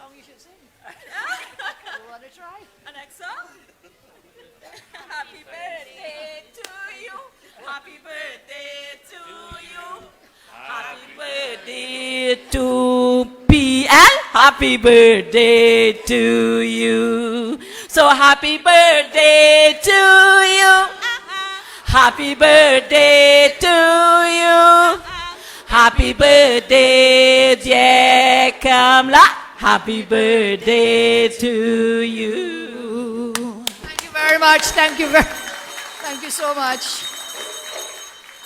song you should sing. You want to try? An next song? Happy birthday to you. Happy birthday to you. Happy birthday to PL. Happy birthday to you. So happy birthday to you. Happy birthday to you. Happy birthday, dear Kamla. Happy birthday to you. Thank you very much. Thank you so much.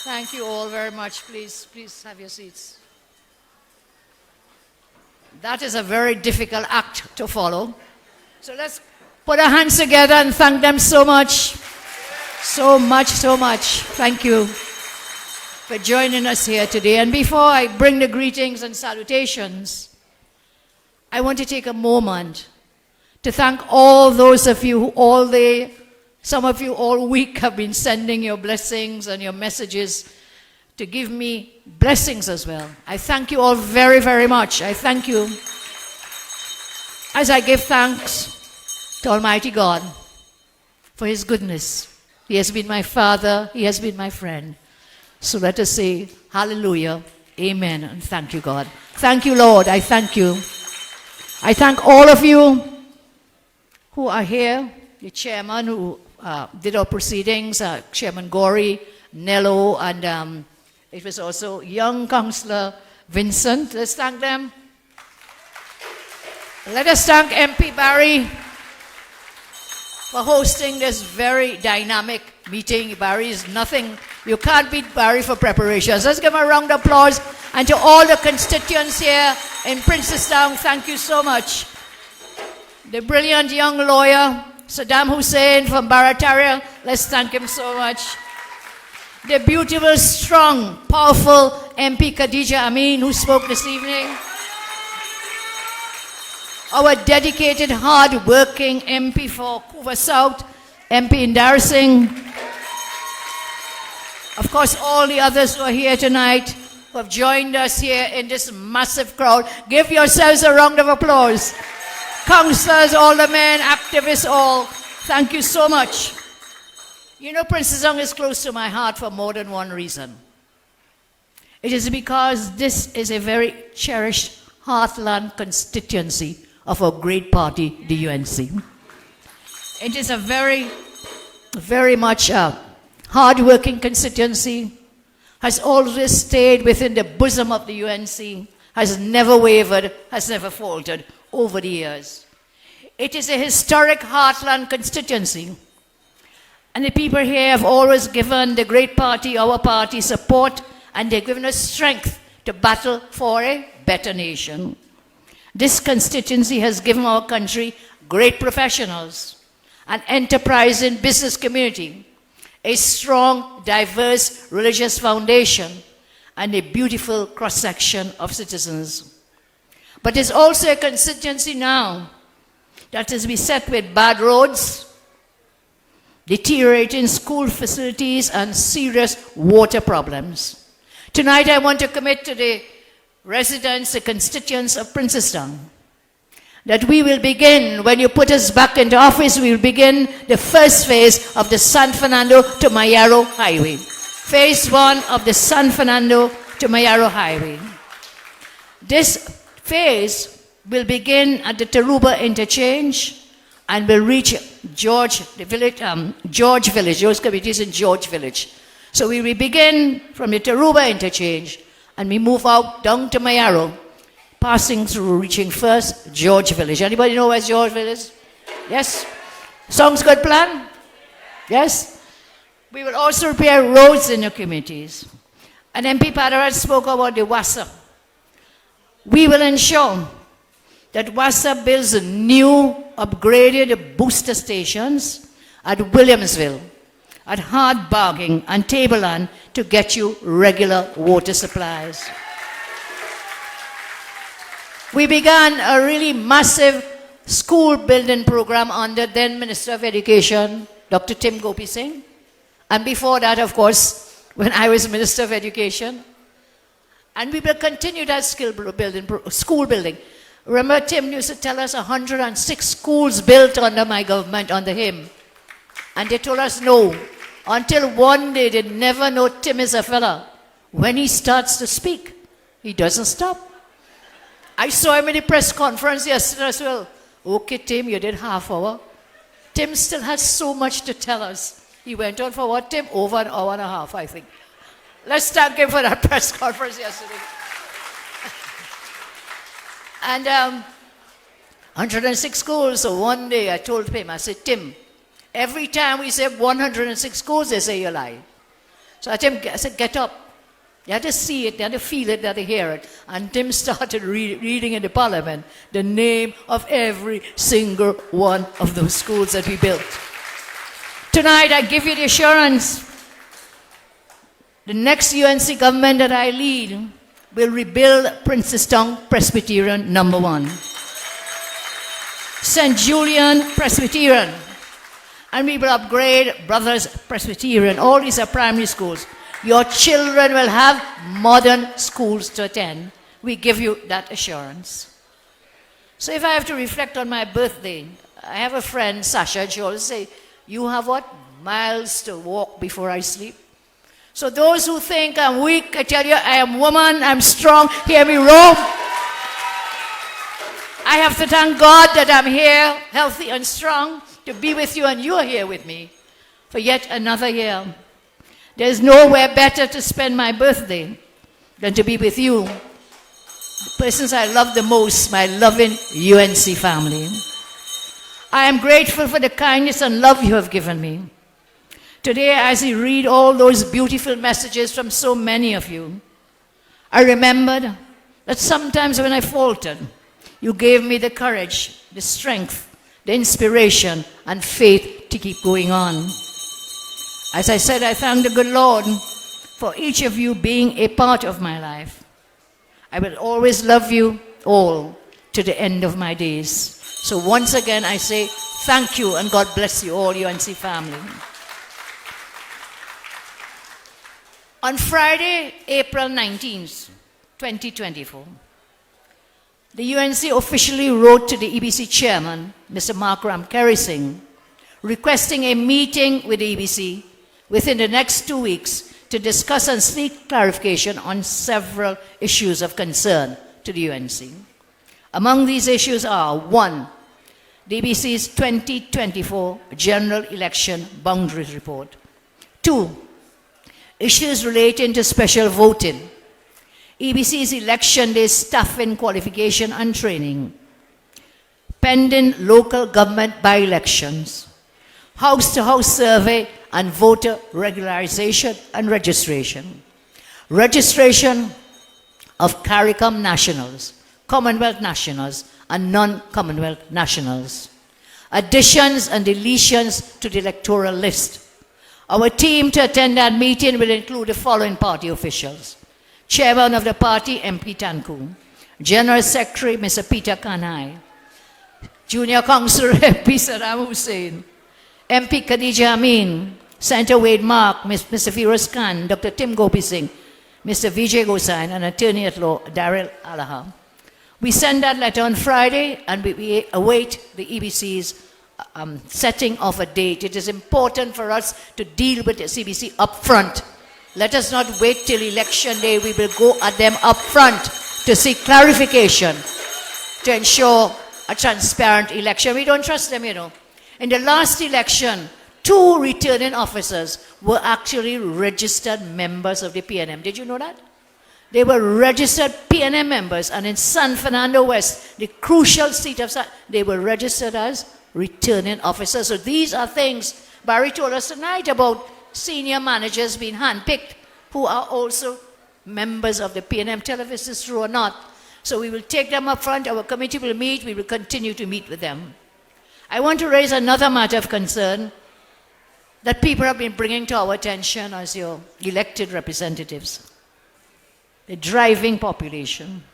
Thank you all very much. Please have your seats. That is a very difficult act to follow. So let's put our hands together and thank them so much. So much. Thank you for joining us here today. And before I bring the greetings and salutations, I want to take a moment to thank all those of you who some of you all week have been sending your blessings and your messages to give me blessings as well. I thank you all very, very much. I thank you as I give thanks to Almighty God for His goodness. He has been my Father. He has been my friend. So let us say hallelujah, amen, and thank you, God. Thank you, Lord. I thank you. I thank all of you who are here, the chairman who did our proceedings, Chairman Gori, Nello, and it was also young Councillor Vincent. Let's thank them. Let us thank MP Barry for hosting this very dynamic meeting. Barry is nothing. You can't beat Barry for preparations. Let's give him a round of applause. And to all the constituents here in Princestown, thank you so much. The brilliant young lawyer, Saddam Hussein from Barataria, let's thank him so much. The beautiful, strong, powerful MP Khadija Amin, who spoke this evening. Our dedicated, hard-working MP for Couva South, MP Indar Singh. Of course, all the others who are here tonight, who have joined us here in this massive crowd. Give yourselves a round of applause. Councillors, aldermen, activists, all, thank you so much. You know, Princestown is close to my heart for more than one reason. It is because this is a very cherished heartland constituency of our great party, the UNC. It is a very, very much hard-working constituency, has always stayed within the bosom of the UNC, has never wavered, has never faltered over the years. It is a historic heartland constituency, and the people here have always given the great party, our party, support, and they've given us strength to battle for a better nation. This constituency has given our country great professionals, an enterprising business community, a strong, diverse religious foundation, and a beautiful cross-section of citizens. But it's also a constituency now that is beset with bad roads, deteriorating school facilities, and serious water problems. Tonight I want to commit to the residents, the constituents of Princestown, that we will begin, when you put us back into office, we will begin the first phase of the San Fernando to Mayaro Highway. Phase 1 of the San Fernando to Mayaro Highway. This phase will begin at the Taruba interchange and will reach George Village. Those communities in George Village. So we will begin from the Taruba interchange and we move out down to Mayaro, passing through, reaching first George Village. Anybody know where's George Village? Yes? Sounds good plan? Yes? We will also repair roads in the communities. And MP Padarat spoke about the WASA. We will ensure that WASA builds new, upgraded booster stations at Williamsville, at Hardbarging and Tableland to get you regular water supplies. We began a really massive school building program under then Minister of Education, Dr. Tim Gopi Singh. And before that, of course, when I was Minister of Education. And we will continue that school building. Remember, Tim used to tell us 106 schools built under my government, under him. And they told us no. Until one day, they never know Tim is a fella. When he starts to speak, he doesn't stop. I saw him in the press conference yesterday as well. Okay, Tim, you did half hour. Tim still has so much to tell us. He went on for what, Tim? Over an hour and a half, I think. Let's thank him for that press conference yesterday. And 106 schools. So one day I told him, I said, Tim, every time we say 106 schools, they say you lie. So I said, get up. You had to see it, you had to feel it, you had to hear it. And Tim started reading in the parliament the name of every single one of those schools that we built. Tonight I give you the assurance, the next UNC government that I lead will rebuild Princestown Presbyterian number 1. St. Julian Presbyterian. And we will upgrade Brothers Presbyterian. All these are primary schools. Your children will have modern schools to attend. We give you that assurance. So if I have to reflect on my birthday, I have a friend, Sasha, she always say, you have what? Miles to walk before I sleep. So those who think I'm weak, I tell you, I am woman, I'm strong, hear me roam. I have to thank God that I'm here, healthy and strong, to be with you, and you are here with me for yet another year. There's nowhere better to spend my birthday than to be with you, the persons I love the most, my loving UNC family. I am grateful for the kindness and love you have given me. Today, as I read all those beautiful messages from so many of you, I remembered that sometimes when I faltered, you gave me the courage, the strength, the inspiration, and faith to keep going on. As I said, I thank the good Lord for each of you being a part of my life. I will always love you all to the end of my days. So once again, I say thank you and God bless you all, UNC family. On Friday, April 19th, 2024, the UNC officially wrote to the EBC chairman, Mr. Mark Ramkerry, requesting a meeting with the EBC within the next 2 weeks to discuss and seek clarification on several issues of concern to the UNC. Among these issues are: 1, the EBC's 2024 General Election Boundaries Report; 2, issues relating to special voting, EBC's election day staffing, qualification and training, pending local government by-elections, house-to-house survey and voter regularization and registration, registration of CARICOM nationals, Commonwealth nationals and non-Commonwealth nationals, additions and deletions to the electoral list. Our team to attend that meeting will include the following party officials: Chairman of the party, MP Tanku; General Secretary, Mr. Peter Kanai; Junior Councillor, MP Saddam Hussein; MP Khadija Amin; Senator Wade Mark, Mr. Firoz Khan, Dr. Tim Gopi Singh, Mr. Vijay Gosain, and Attorney at Law, Daryl Alaha. We send that letter on Friday, and we await the EBC's setting of a date. It is important for us to deal with the CBC up front. Let us not wait till election day. We will go at them up front to seek clarification to ensure a transparent election. We don't trust them, you know. In the last election, 2 returning officers were actually registered members of the PNM. Did you know that? They were registered PNM members, and in San Fernando West, the crucial seat of they were registered as returning officers. So these are things Barry told us tonight about senior managers being handpicked who are also members of the PNM. Tell if this is true or not. So we will take them up front. Our committee will meet. We will continue to meet with them. I want to raise another matter of concern that people have been bringing to our attention as your elected representatives. The driving population.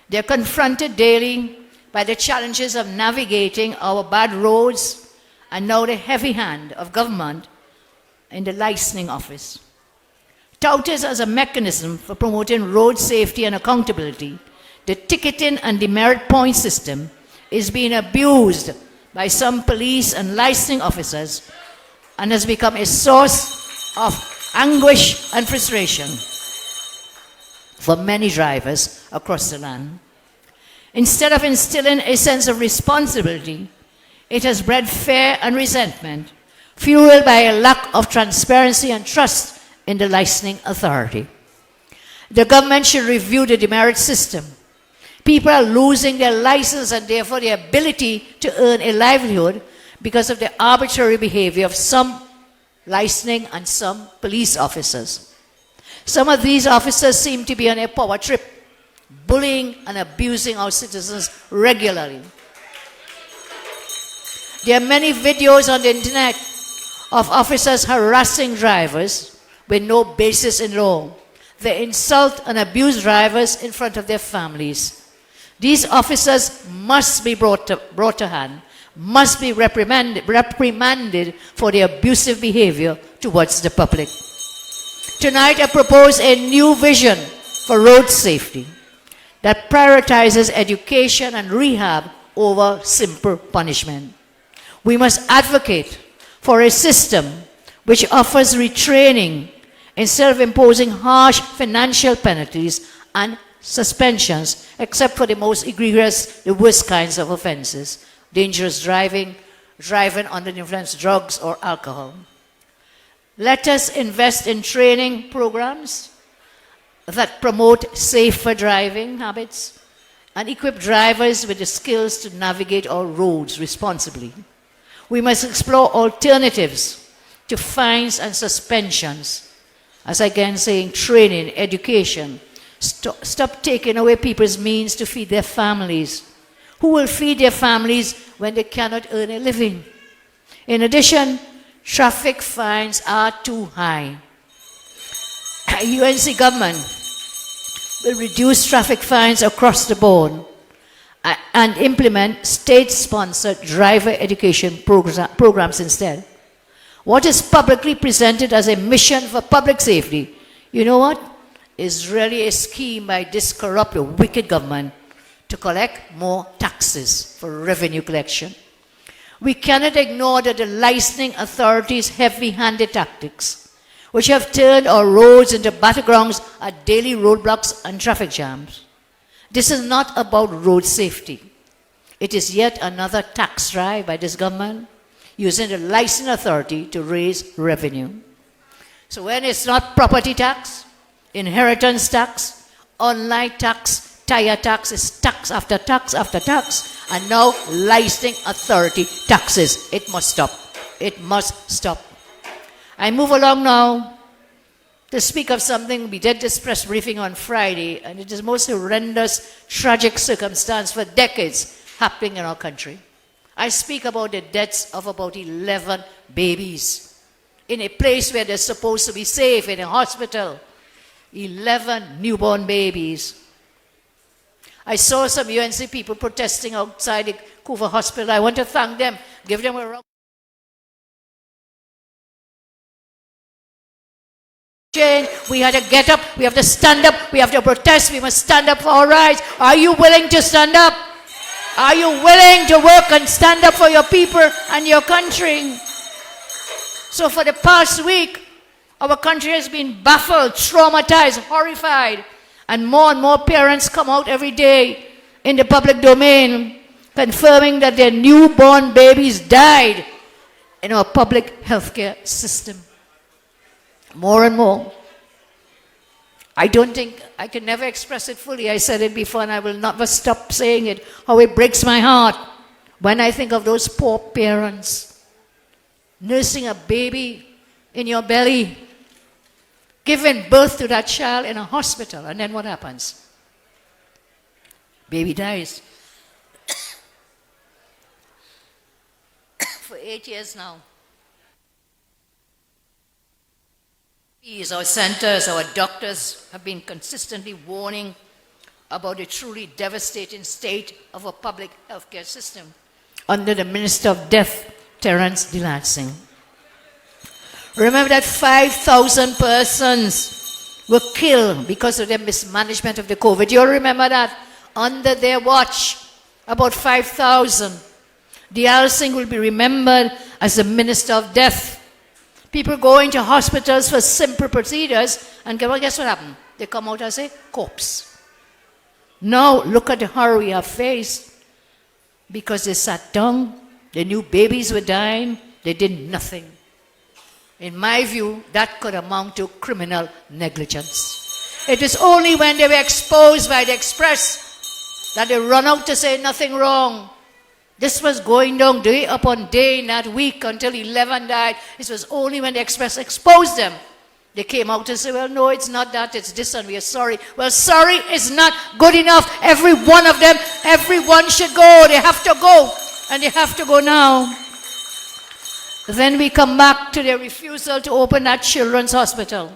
They're confronted daily by the challenges of navigating our bad roads and now the heavy hand of government in the licensing office. Touted as a mechanism for promoting road safety and accountability, the ticketing and demerit point system is being abused by some police and licensing officers and has become a source of anguish and frustration for many drivers across the land. Instead of instilling a sense of responsibility, it has bred fear and resentment, fueled by a lack of transparency and trust in the licensing authority. The government should review the demerit system. People are losing their license and therefore their ability to earn a livelihood because of the arbitrary behavior of some licensing and some police officers. Some of these officers seem to be on a power trip, bullying and abusing our citizens regularly. There are many videos on the internet of officers harassing drivers with no basis in law. They insult and abuse drivers in front of their families. These officers must be brought to hand, must be reprimanded for their abusive behavior towards the public. Tonight I propose a new vision for road safety that prioritizes education and rehab over simple punishment. We must advocate for a system which offers retraining instead of imposing harsh financial penalties and suspensions, except for the most egregious, the worst kinds of offenses: dangerous driving, driving under the influence of drugs or alcohol. Let us invest in training programs that promote safer driving habits and equip drivers with the skills to navigate our roads responsibly. We must explore alternatives to fines and suspensions. As again saying, training, education. Stop taking away people's means to feed their families. Who will feed their families when they cannot earn a living? In addition, traffic fines are too high. UNC government will reduce traffic fines across the board and implement state-sponsored driver education programs instead. What is publicly presented as a mission for public safety, you know what, is really a scheme by this corrupt, wicked government to collect more taxes for revenue collection. We cannot ignore that the licensing authorities' heavy-handed tactics, which have turned our roads into battlegrounds at daily roadblocks and traffic jams. This is not about road safety. It is yet another tax drive by this government, using the licensing authority to raise revenue. So when it's not property tax, inheritance tax, online tax, tire tax, it's tax after tax after tax, and now licensing authority taxes. It must stop. It must stop. I move along now to speak of something we did this press briefing on Friday, and it is the most horrendous, tragic circumstance for decades happening in our country. I speak about the deaths of about 11 babies in a place where they're supposed to be safe, in a hospital. 11 newborn babies. I saw some UNC people protesting outside the Couva Hospital. I want to thank them, give them a round. We have to get up, we have to stand up, we have to protest, we must stand up for our rights. Are you willing to stand up? Are you willing to work and stand up for your people and your country? So for the past week, our country has been baffled, traumatized, horrified, and more parents come out every day in the public domain confirming that their newborn babies died in our public healthcare system. More and more. I don't think, I can never express it fully. I said it before and I will never stop saying it, how it breaks my heart when I think of those poor parents nursing a baby in your belly, giving birth to that child in a hospital, and then what happens? Baby dies. For 8 years now. Our centers, our doctors have been consistently warning about the truly devastating state of our public healthcare system under the Minister of Death, Terence Delancey. Remember that 5,000 persons were killed because of the mismanagement of the COVID. You all remember that? under their watch, about 5,000. Diyal Singh will be remembered as the minister of death. People go into hospitals for simple procedures, and guess what happened? They come out as a corpse. Now, look at the horror we have faced. Because they sat down, they knew babies were dying, they did nothing. In my view, that could amount to criminal negligence. It is only when they were exposed by the Express that they run out to say nothing wrong. This was going down day upon day in that week until 11 died. It was only when the Express exposed them. They came out and said, well, no, it's not that, it's this, and we are sorry. Well, sorry is not good enough. Every one of them, everyone should go. They have to go, and they have to go now. Then we come back to their refusal to open that children's hospital.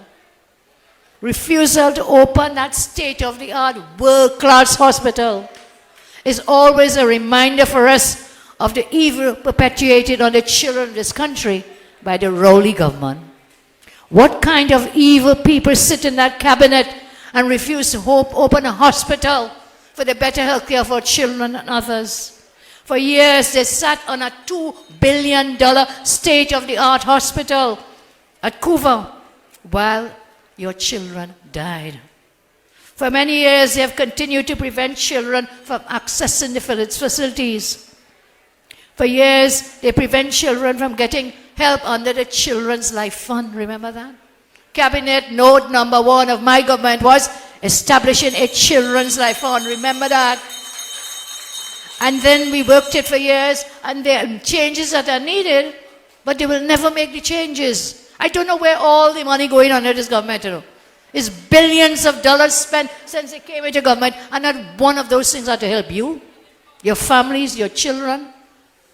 Refusal to open that state-of-the-art, world-class hospital is always a reminder for us of the evil perpetuated on the children of this country by the Rowley government. What kind of evil people sit in that cabinet and refuse to open a hospital for the better health care for children and others? For years, they sat on a $2 billion state-of-the-art hospital at Cuba while your children died. For many years, they have continued to prevent children from accessing the facilities. For years, they prevent children from getting help under the Children's Life Fund. Remember that? Cabinet note number 1 of my government was establishing a Children's Life Fund. Remember that? And then we worked it for years, and there are changes that are needed, but they will never make the changes. I don't know where all the money going under this government, you know. It's billions of dollars spent since they came into government, and not one of those things are to help you, your families, your children.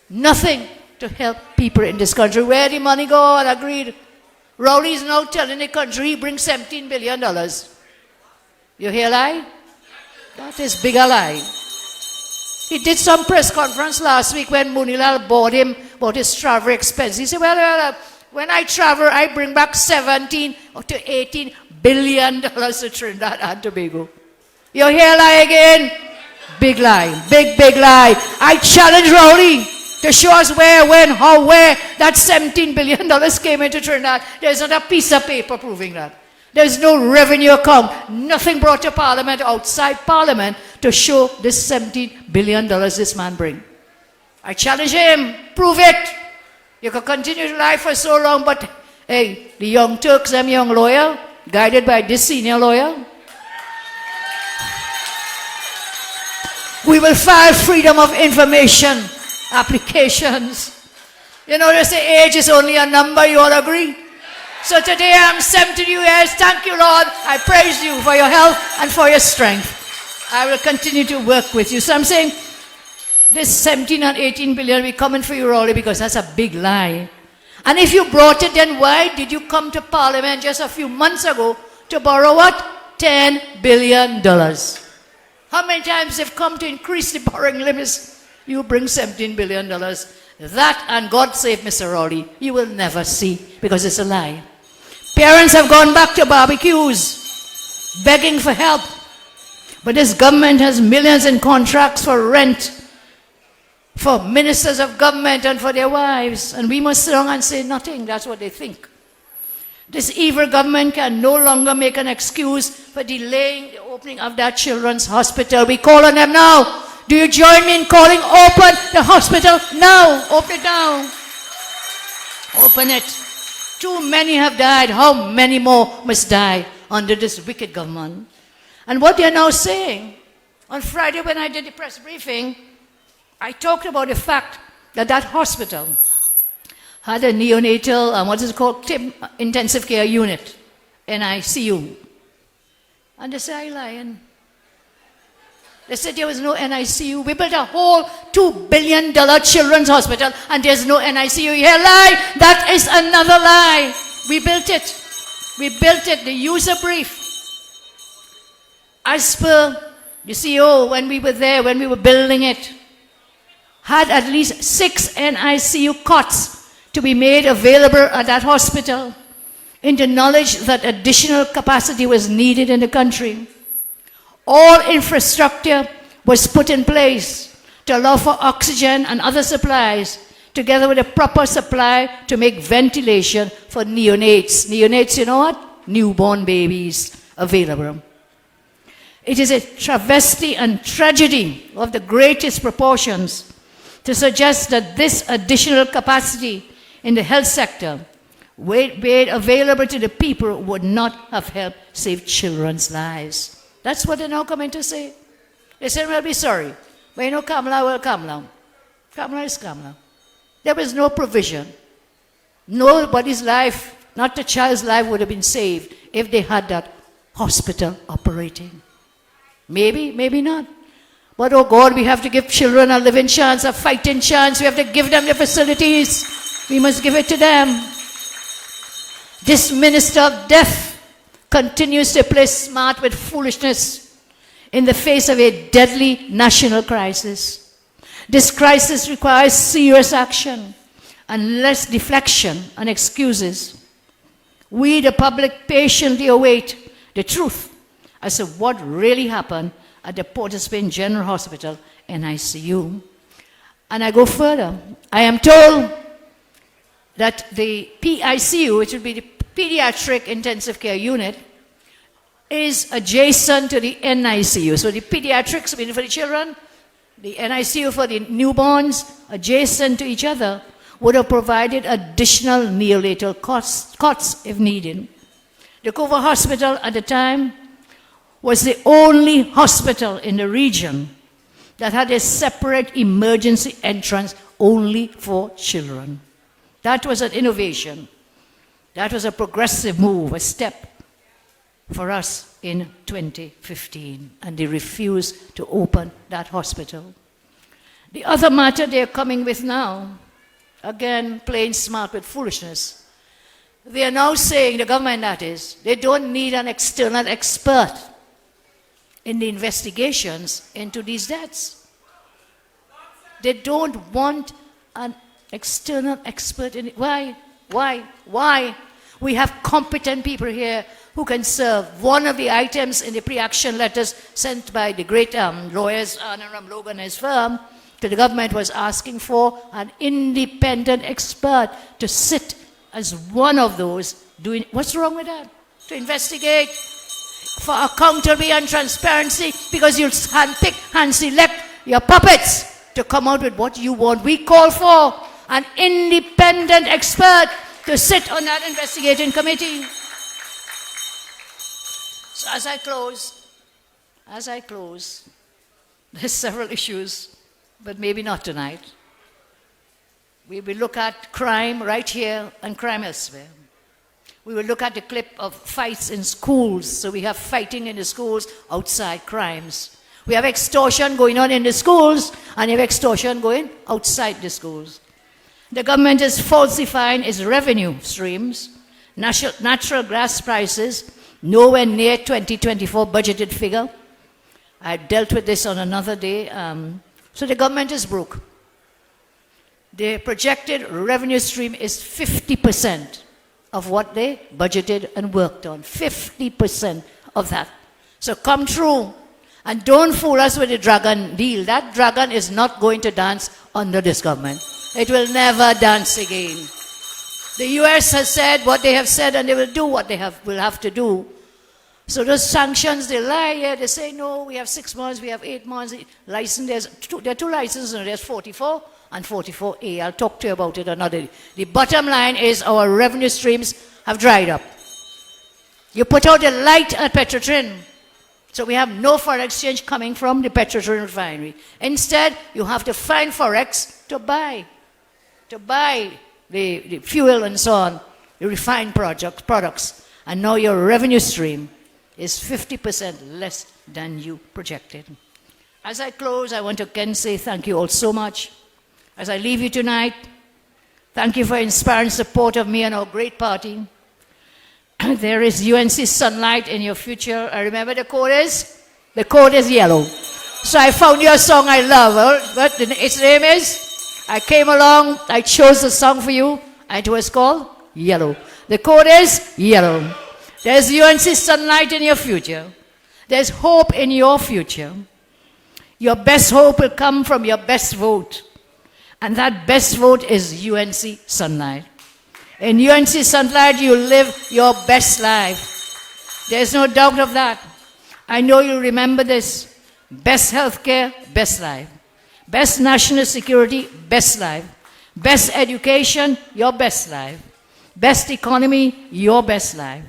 Nothing to help people in this country. Where the money go? I agreed. Rowley is now telling the country he brings $17 billion. You hear a lie? That is big a lie. He did some press conference last week when Munilal bought him about his travel expense. He said, well, when I travel, I bring back 17 to 18 billion dollars to Trinidad and Tobago. You hear a lie again? Big lie. Big, big lie. I challenge Rowley to show us where, when, how, where that $17 billion came into Trinidad. There's not a piece of paper proving that. There's no revenue account. Nothing brought to Parliament, outside Parliament, to show this $17 billion this man bring. I challenge him. Prove it. You can continue to lie for so long, but hey, the young Turks, them young lawyer, guided by this senior lawyer, we will file freedom of information applications. You know, they say age is only a number, you all agree? So today I'm 72 years. Thank you, Lord. I praise you for your health and for your strength. I will continue to work with you. So I'm saying this 17 and 18 billion will be coming for you, Rowley, because that's a big lie. And if you brought it, then why did you come to Parliament just a few months ago to borrow what? $10 billion. How many times they've come to increase the borrowing limits? You bring $17 billion. That, and God save Mr. Rowley, you will never see, because it's a lie. Parents have gone back to barbecues, begging for help. But this government has millions in contracts for rent, for ministers of government and for their wives. And we must sit down and say nothing. That's what they think. This evil government can no longer make an excuse for delaying the opening of that children's hospital. We call on them now. Do you join me in calling open the hospital now? Open it now. Open it. Too many have died. How many more must die under this wicked government? And what they are now saying, on Friday when I did the press briefing, I talked about the fact that that hospital had a neonatal, what is it called, intensive care unit, NICU. And they say, I lying. They said there was no NICU. We built a whole $2 billion children's hospital and there's no NICU. You hear lie? That is another lie. We built it. We built it, the user brief. As per the CEO, when we were there, when we were building it, had at least 6 NICU cots to be made available at that hospital, in the knowledge that additional capacity was needed in the country. All infrastructure was put in place to allow for oxygen and other supplies, together with a proper supply to make ventilation for neonates. Neonates, you know what? Newborn babies available. It is a travesty and tragedy of the greatest proportions to suggest that this additional capacity in the health sector, made available to the people, would not have helped save children's lives. That's what they're now coming to say. They said, we'll be sorry. But you know, Kamala will come now. Kamala is Kamala. There was no provision. Nobody's life, not the child's life, would have been saved if they had that hospital operating. Maybe, maybe not. But oh God, we have to give children a living chance, a fighting chance. We have to give them the facilities. We must give it to them. This minister of death continues to play smart with foolishness in the face of a deadly national crisis. This crisis requires serious action and less deflection and excuses. We, the public, patiently await the truth as to what really happened at the Port of Spain General Hospital NICU. And I go further. I am told that the PICU, which would be the Pediatric Intensive Care Unit, is adjacent to the NICU. So the pediatrics, meaning for the children, the NICU for the newborns, adjacent to each other, would have provided additional neonatal cots if needed. The Dover Hospital at the time was the only hospital in the region that had a separate emergency entrance only for children. That was an innovation. That was a progressive move, a step for us in 2015, and they refused to open that hospital. The other matter they're coming with now, again, playing smart with foolishness. They are now saying, the government that is, they don't need an external expert in the investigations into these deaths. They don't want an external expert in it. Why? We have competent people here who can serve. One of the items in the pre-action letters sent by the great lawyers, Ram Logan and his firm, to the government was asking for an independent expert to sit as one of those doing. What's wrong with that? To investigate for accountability and transparency, because you'll handpick, hand-select your puppets to come out with what you want. We call for an independent expert to sit on that investigating committee. So as I close, there's several issues, but maybe not tonight. We will look at crime right here and crime elsewhere. We will look at the clip of fights in schools. So we have fighting in the schools, outside crimes. We have extortion going on in the schools, and you have extortion going outside the schools. The government is falsifying its revenue streams. Natural gas prices, nowhere near 2024 budgeted figure. I dealt with this on another day. So the government is broke. The projected revenue stream is 50% of what they budgeted and worked on. 50% of that. So come true. And don't fool us with the dragon deal. That dragon is not going to dance under this government. It will never dance again. The US has said what they have said, and they will do what they will have to do. So those sanctions, they lie here. They say, no, we have 6 months, we have 8 months. License, there are 2 licenses, and there's 44 and 44A. I'll talk to you about it another day. The bottom line is our revenue streams have dried up. You put out the light at Petrotrin, so we have no foreign exchange coming from the Petrotrin refinery. Instead, you have to find forex to buy the fuel and so on, the refined products. And now your revenue stream is 50% less than you projected. As I close, I want to again say thank you all so much. As I leave you tonight, thank you for inspiring support of me and our great party. There is UNC sunlight in your future. I remember the code is? The code is yellow. So I found you a song I love. What its name is? I came along, I chose a song for you, and it was called Yellow. The code is yellow. There's UNC sunlight in your future. There's hope in your future. Your best hope will come from your best vote. And that best vote is UNC Sunlight. In UNC Sunlight, you live your best life. There's no doubt of that. I know you remember this. Best healthcare, best life. Best national security, best life. Best education, your best life. Best economy, your best life.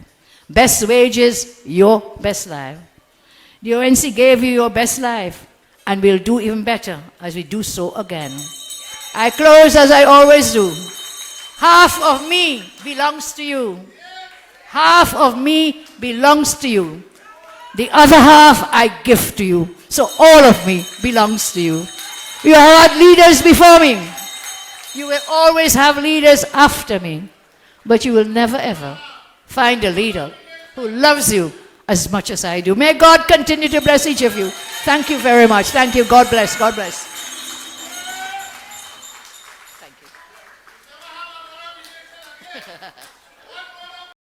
Best wages, your best life. The ONC gave you your best life, and we'll do even better as we do so again. I close as I always do. Half of me belongs to you. Half of me belongs to you. The other half I give to you. So all of me belongs to you. You have had leaders before me. You will always have leaders after me. But you will never ever find a leader who loves you as much as I do. May God continue to bless each of you. Thank you very much. Thank you. God bless. God bless. Thank you.